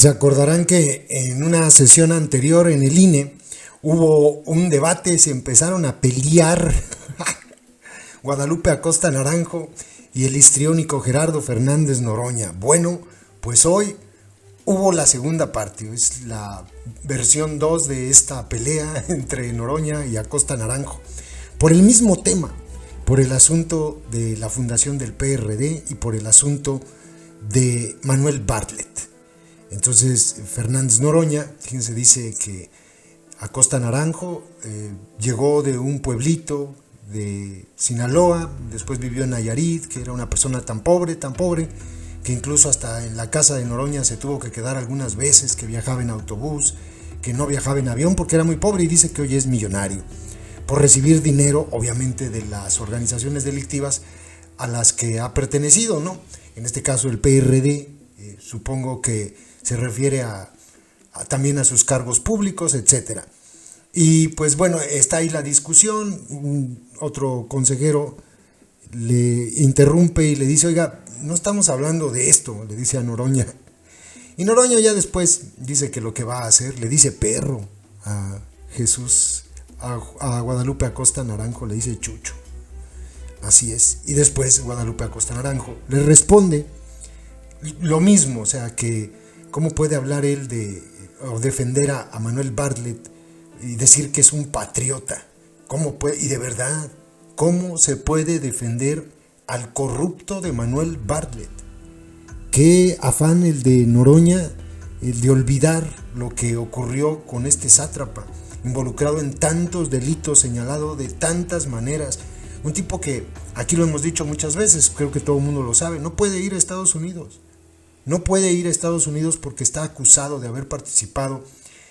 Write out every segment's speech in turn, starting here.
Se acordarán que en una sesión anterior en el INE hubo un debate, se empezaron a pelear Guadalupe Acosta Naranjo y el histriónico Gerardo Fernández Noroña. Bueno, pues hoy hubo la segunda parte, es la versión 2 de esta pelea entre Noroña y Acosta Naranjo, por el mismo tema, por el asunto de la fundación del PRD y por el asunto de Manuel Bartlett. Entonces Fernández Noroña, fíjense, dice que Acosta Naranjo llegó de un pueblito de Sinaloa, después vivió en Nayarit, que era una persona tan pobre, que incluso hasta en la casa de Noroña se tuvo que quedar algunas veces, que viajaba en autobús, que no viajaba en avión porque era muy pobre, y dice que hoy es millonario por recibir dinero, obviamente, de las organizaciones delictivas a las que ha pertenecido, ¿no? En este caso el PRD, supongo que se refiere también a sus cargos públicos, etcétera. Y pues bueno, está ahí la discusión. Otro consejero le interrumpe y le dice: oiga, no estamos hablando de esto, le dice a Noroña. Y Noroña ya después dice que lo que va a hacer, le dice perro a Jesús, a Guadalupe Acosta Naranjo le dice chucho. Así es. Y después Guadalupe Acosta Naranjo le responde lo mismo, o sea, que cómo puede hablar él o defender a Manuel Bartlett y decir que es un patriota. ¿Cómo puede? Y de verdad, ¿cómo se puede defender al corrupto de Manuel Bartlett? Qué afán el de Noroña, el de olvidar lo que ocurrió con este sátrapa, involucrado en tantos delitos, señalado de tantas maneras. Un tipo que, aquí lo hemos dicho muchas veces, creo que todo el mundo lo sabe, no puede ir a Estados Unidos. No puede ir a Estados Unidos porque está acusado de haber participado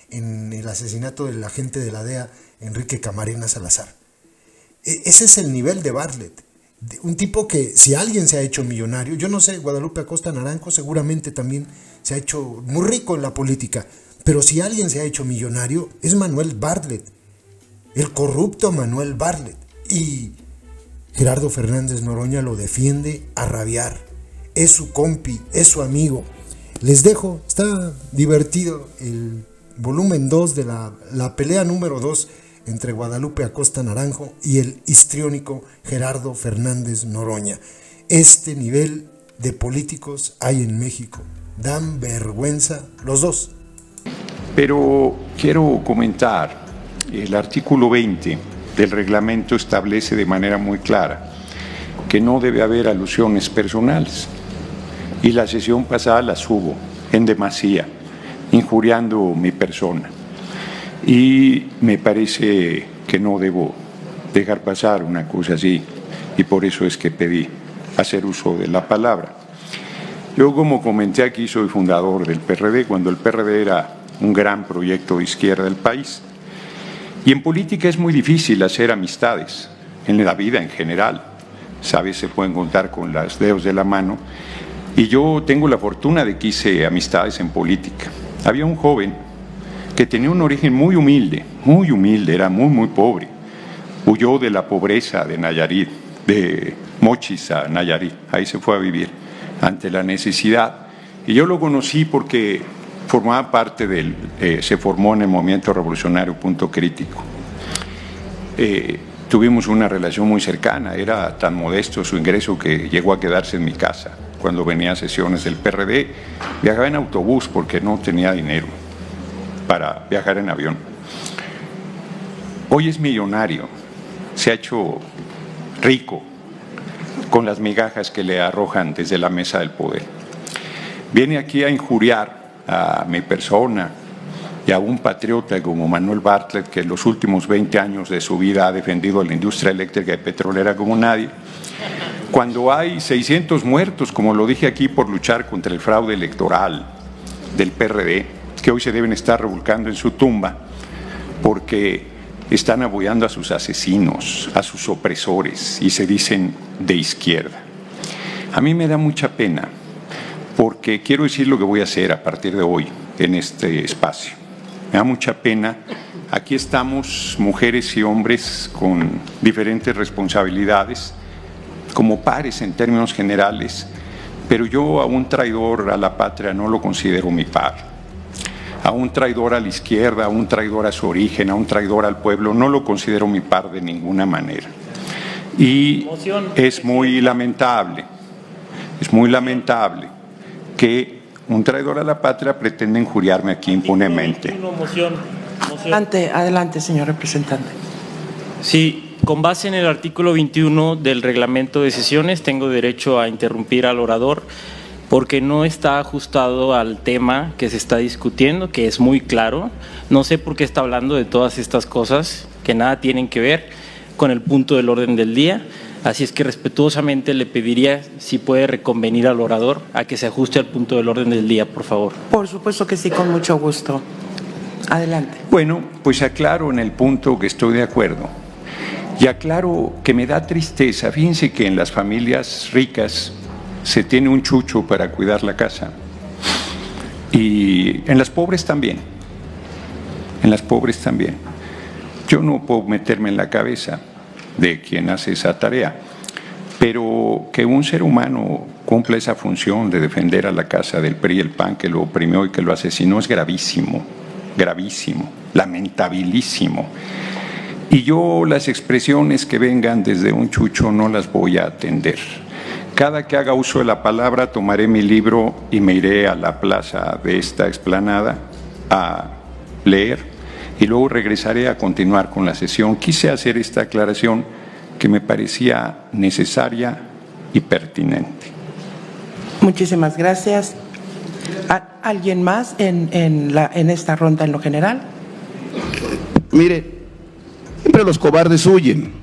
en el asesinato del agente de la DEA, Enrique Camarena Salazar. Ese es el nivel de Bartlett. Un tipo que, si alguien se ha hecho millonario, yo no sé, Guadalupe Acosta Naranjo seguramente también se ha hecho muy rico en la política, pero si alguien se ha hecho millonario es Manuel Bartlett, el corrupto Manuel Bartlett. Y Gerardo Fernández Noroña lo defiende a rabiar. Es su compi, es su amigo. Les dejo, está divertido el volumen 2 de la pelea número 2 entre Guadalupe Acosta Naranjo y el histriónico Gerardo Fernández Noroña. Este nivel de políticos hay en México. Dan vergüenza los dos. Pero quiero comentar, el artículo 20 del reglamento establece de manera muy clara que no debe haber alusiones personales. Y la sesión pasada las hubo en demasía, injuriando mi persona. Y me parece que no debo dejar pasar una cosa así, y por eso es que pedí hacer uso de la palabra. Yo, como comenté aquí, soy fundador del PRD, cuando el PRD era un gran proyecto de izquierda del país. Y en política es muy difícil hacer amistades, en la vida en general. Sabes, se pueden contar con los dedos de la mano. Y yo tengo la fortuna de que hice amistades en política. Había un joven que tenía un origen muy humilde, era muy pobre. Huyó de la pobreza de Nayarit, de Mochis a Nayarit, ahí se fue a vivir ante la necesidad. Y yo lo conocí porque formaba parte se formó en el movimiento revolucionario Punto Crítico. Tuvimos una relación muy cercana, era tan modesto su ingreso que llegó a quedarse en mi casa. Cuando venía a sesiones del PRD, viajaba en autobús porque no tenía dinero para viajar en avión. Hoy es millonario, se ha hecho rico con las migajas que le arrojan desde la mesa del poder. Viene aquí a injuriar a mi persona y a un patriota como Manuel Bartlett, que en los últimos 20 años de su vida ha defendido a la industria eléctrica y petrolera como nadie. Cuando hay 600 muertos, como lo dije aquí, por luchar contra el fraude electoral del PRD, que hoy se deben estar revolcando en su tumba, porque están apoyando a sus asesinos, a sus opresores, y se dicen de izquierda. A mí me da mucha pena, porque quiero decir lo que voy a hacer a partir de hoy en este espacio. Me da mucha pena. Aquí estamos mujeres y hombres con diferentes responsabilidades, como pares en términos generales, pero yo a un traidor a la patria no lo considero mi par. a un traidor a la izquierda, a un traidor a su origen, a un traidor al pueblo. No lo considero mi par de ninguna manera. Y es muy lamentable que un traidor a la patria pretenda injuriarme aquí impunemente. Adelante, señor representante. Sí, con base en el artículo 21 del reglamento de sesiones, tengo derecho a interrumpir al orador porque no está ajustado al tema que se está discutiendo, que es muy claro. No sé por qué está hablando de todas estas cosas que nada tienen que ver con el punto del orden del día. Así es que respetuosamente le pediría si puede reconvenir al orador a que se ajuste al punto del orden del día, por favor. Por supuesto que sí, con mucho gusto. Adelante. Bueno, pues aclaro en el punto que estoy de acuerdo. Y aclaro que me da tristeza. Fíjense que en las familias ricas se tiene un chucho para cuidar la casa. Y en las pobres también. En las pobres también. Yo no puedo meterme en la cabeza de quien hace esa tarea, pero que un ser humano cumpla esa función de defender a la casa del PRI y el PAN, que lo oprimió y que lo asesinó, es gravísimo, gravísimo, lamentabilísimo. Y yo las expresiones que vengan desde un chucho no las voy a atender. Cada que haga uso de la palabra tomaré mi libro y me iré a la plaza de esta explanada a leer y luego regresaré a continuar con la sesión. Quise hacer esta aclaración que me parecía necesaria y pertinente. Muchísimas gracias. ¿Alguien más en esta ronda en lo general? Mire, siempre los cobardes huyen.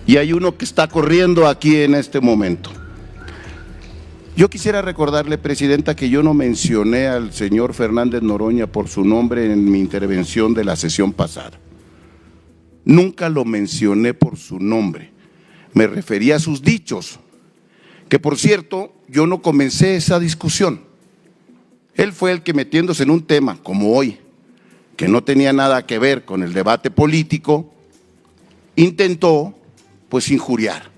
Y hay uno que está corriendo aquí en este momento. Yo quisiera recordarle, Presidenta, que yo no mencioné al señor Fernández Noroña por su nombre en mi intervención de la sesión pasada. Nunca lo mencioné por su nombre. Me refería a sus dichos, que por cierto, yo no comencé esa discusión. Él fue el que, metiéndose en un tema como hoy, que no tenía nada que ver con el debate político, intentó pues injuriar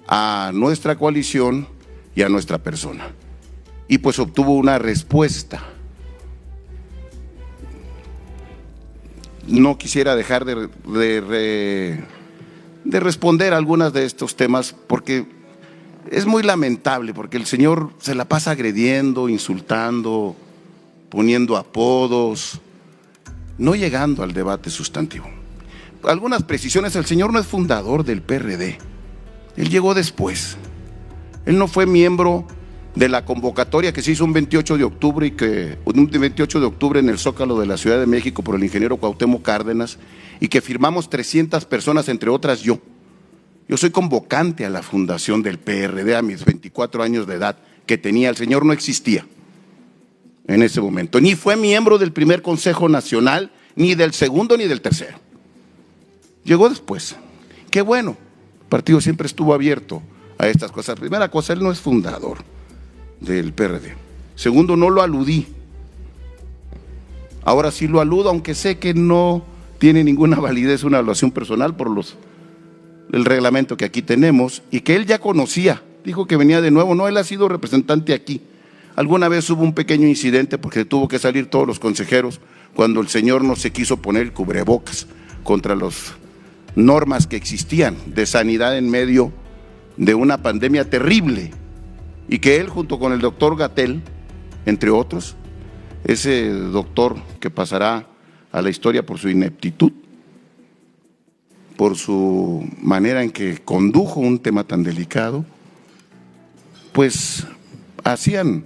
a nuestra coalición y a nuestra persona. Y pues obtuvo una respuesta. No quisiera dejar de responder a algunas de estos temas porque es muy lamentable, porque el señor se la pasa agrediendo, insultando, poniendo apodos, no llegando al debate sustantivo. Algunas precisiones: el señor no es fundador del PRD, él llegó después. Él no fue miembro de la convocatoria que se hizo un 28 de octubre en el Zócalo de la Ciudad de México por el ingeniero Cuauhtémoc Cárdenas, y que firmamos 300 personas, entre otras yo. Yo soy convocante a la fundación del PRD a mis 24 años de edad que tenía. El señor no existía en ese momento, ni fue miembro del primer Consejo Nacional, ni del segundo, ni del tercero. Llegó después. Qué bueno, el partido siempre estuvo abierto a estas cosas. Primera cosa, él no es fundador del PRD. Segundo, no lo aludí. Ahora sí lo aludo, aunque sé que no tiene ninguna validez una evaluación personal por el reglamento que aquí tenemos, y que él ya conocía. Dijo que venía de nuevo. No, él ha sido representante aquí. Alguna vez hubo un pequeño incidente porque tuvo que salir todos los consejeros cuando el señor no se quiso poner el cubrebocas contra las normas que existían de sanidad en medio de una pandemia terrible, y que él, junto con el doctor Gatell, entre otros, ese doctor que pasará a la historia por su ineptitud, por su manera en que condujo un tema tan delicado, pues hacían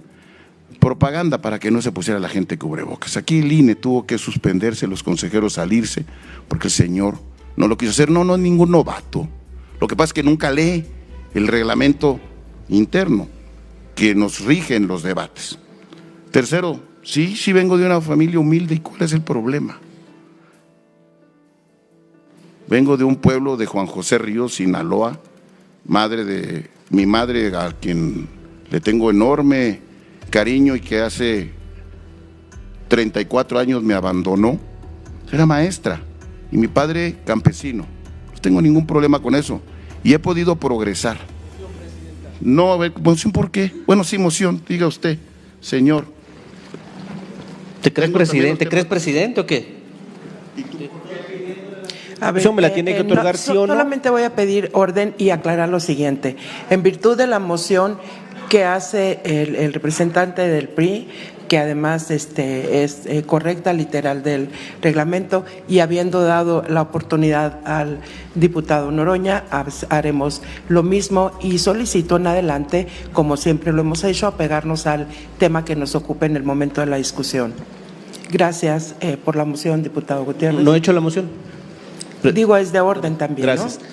propaganda para que no se pusiera la gente cubrebocas. Aquí el INE tuvo que suspenderse, los consejeros salirse, porque el señor no lo quiso hacer. No es ningún novato. Lo que pasa es que nunca lee el reglamento interno que nos rige en los debates. Tercero, sí vengo de una familia humilde. ¿Y cuál es el problema? Vengo de un pueblo de Juan José Ríos, Sinaloa, mi madre, a quien le tengo enorme cariño y que hace 34 años me abandonó, era maestra, y mi padre campesino. No tengo ningún problema con eso y he podido progresar. No, a ver, moción, ¿por qué? Bueno, sí, moción, diga usted, señor. ¿Te crees presidente o qué? A ver, Eso me la tiene que otorgar, ¿sí o no? Solamente voy a pedir orden y aclarar lo siguiente. En virtud de la moción que hace el representante del PRI, que además es correcta, literal del reglamento, y habiendo dado la oportunidad al diputado Noroña, haremos lo mismo y solicito en adelante, como siempre lo hemos hecho, apegarnos al tema que nos ocupe en el momento de la discusión. Gracias por la moción, diputado Gutiérrez. No he hecho la moción. Digo, es de orden también, Gracias. ¿no?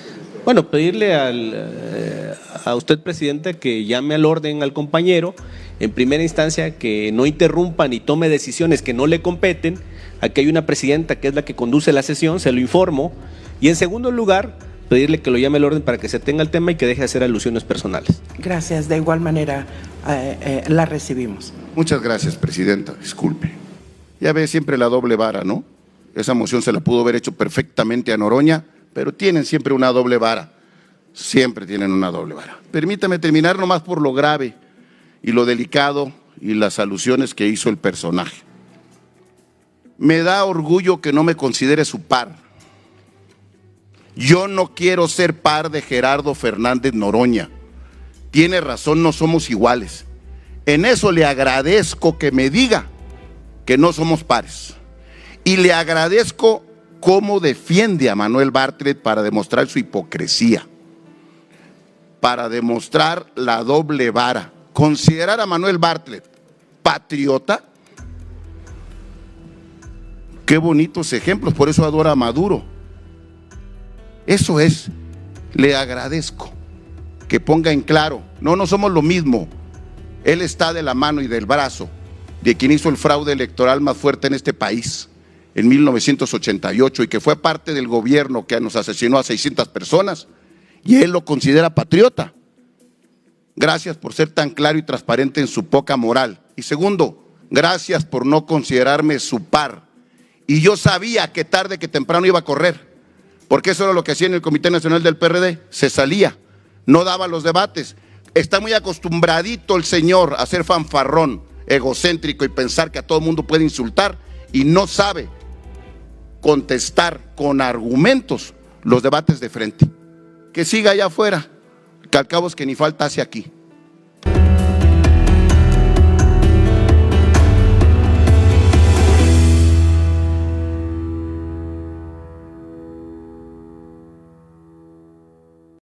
Bueno, pedirle a usted, presidenta, que llame al orden al compañero, en primera instancia, que no interrumpa ni tome decisiones que no le competen. Aquí hay una presidenta que es la que conduce la sesión, se lo informo. Y en segundo lugar, pedirle que lo llame al orden para que se atenga al tema y que deje de hacer alusiones personales. Gracias, de igual manera la recibimos. Muchas gracias, presidenta. Disculpe. Ya ve siempre la doble vara, ¿no? Esa moción se la pudo haber hecho perfectamente a Noroña, pero tienen siempre una doble vara. Siempre tienen una doble vara. Permítame terminar nomás por lo grave y lo delicado y las alusiones que hizo el personaje. Me da orgullo que no me considere su par. Yo no quiero ser par de Gerardo Fernández Noroña. Tiene razón, no somos iguales. En eso le agradezco que me diga que no somos pares. Y le agradezco cómo defiende a Manuel Bartlett para demostrar su hipocresía, para demostrar la doble vara. Considerar a Manuel Bartlett patriota, qué bonitos ejemplos, por eso adora a Maduro. Eso es, le agradezco que ponga en claro, no somos lo mismo. Él está de la mano y del brazo de quien hizo el fraude electoral más fuerte en este país en 1988 y que fue parte del gobierno que nos asesinó a 600 personas, y él lo considera patriota. Gracias por ser tan claro y transparente en su poca moral. Y segundo, gracias por no considerarme su par. Y yo sabía que tarde que temprano iba a correr, porque eso era lo que hacía en el Comité Nacional del PRD, se salía, no daba los debates. Está muy acostumbradito el señor a ser fanfarrón, egocéntrico y pensar que a todo el mundo puede insultar, y no sabe contestar con argumentos los debates de frente. Que siga allá afuera, que al cabo es que ni falta hace aquí.